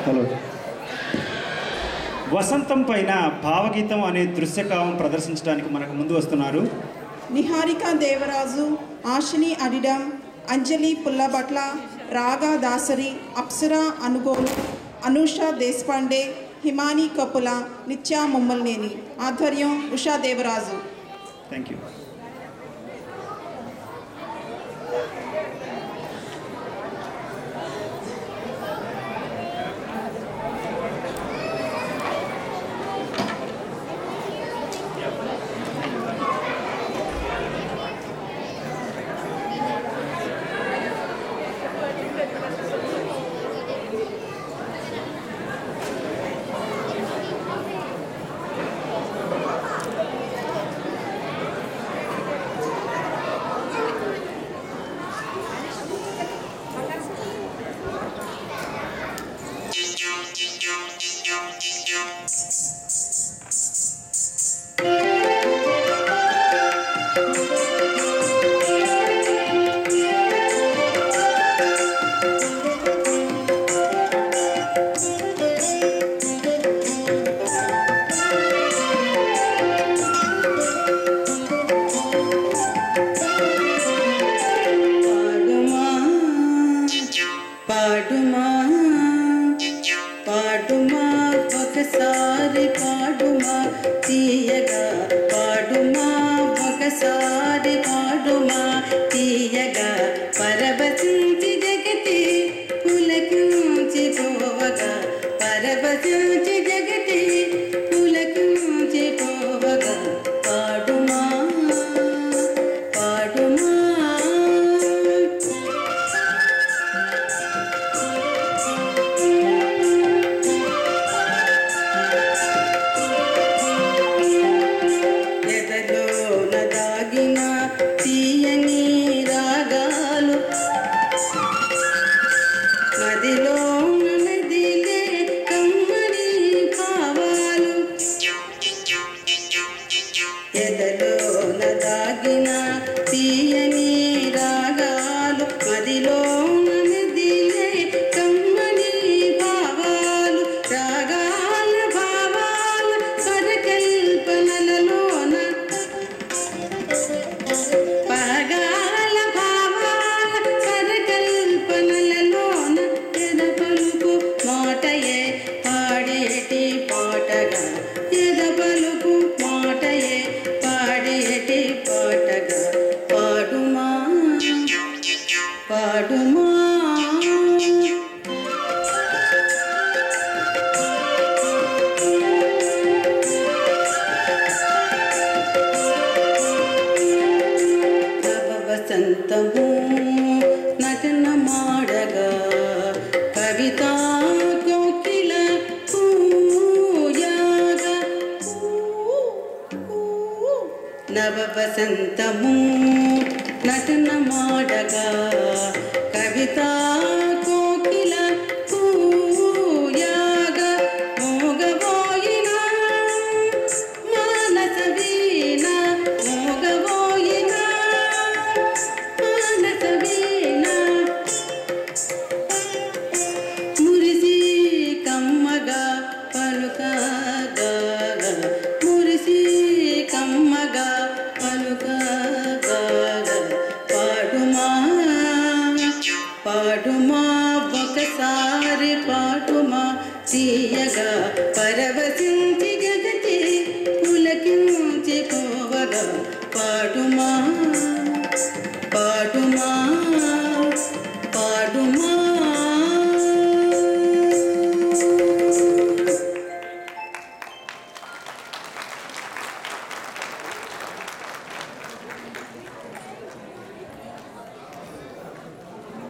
Hello. వసంతం పైన భావగీతం అనే దృశ్యకావం ప్రదర్శించడానికి మనకు ముందు వస్తున్నారు నిహారిక దేవరాజు, ఆశిని అడిడం, అంజలి పుల్లబట్ల, రాగా దాసరి, అప్సరా అనుగోలు, అనూష దేశపాండే, హిమాని కపుల, నిత్యా ముమ్మల్నేని. ఆధ్వర్యం ఉషా దేవరాజు. Thank you. పాడుమా పాడుమా ఒకసారి పాడుమా తీయగా పాడుమా ఒకసారి పాడుమా తీయగా పరవశించి జగతి పులకించి పోవగా పరవశించి జగతి పులకించి పోవగా పాడుమా పాడుమా తీయని రాగాలు మదిలో నదిలే కమ్మని భావాలు ఎదలో దాగిన తీయని రాగాలు మదిలో నదిలే కమ్మని భావాలు రాగాల భావాల స్వరకల్పనలలోన పగాల భావాల స్వరకల్పనలలోన ఎద పలుకు మాటయే పాడేటి పాటగా ఎద పలుకు మాటయే పాడేటి పాటగా పాడుమా పాడుమా వసంతము నటన మాడగా కవిత కోకిల పూయాగా నవ వసంతము నటన మాడగా కవిత కోకిల పూయాగా మోగబోయిన మానస వీణ మోగబోయిన మురిసి కమ్మగా పలుకగా మురిసి కమ్మగా పలుకగా పాడుమా పాడుమా ఒకసారి పాడుమా తీయగా పరవశించి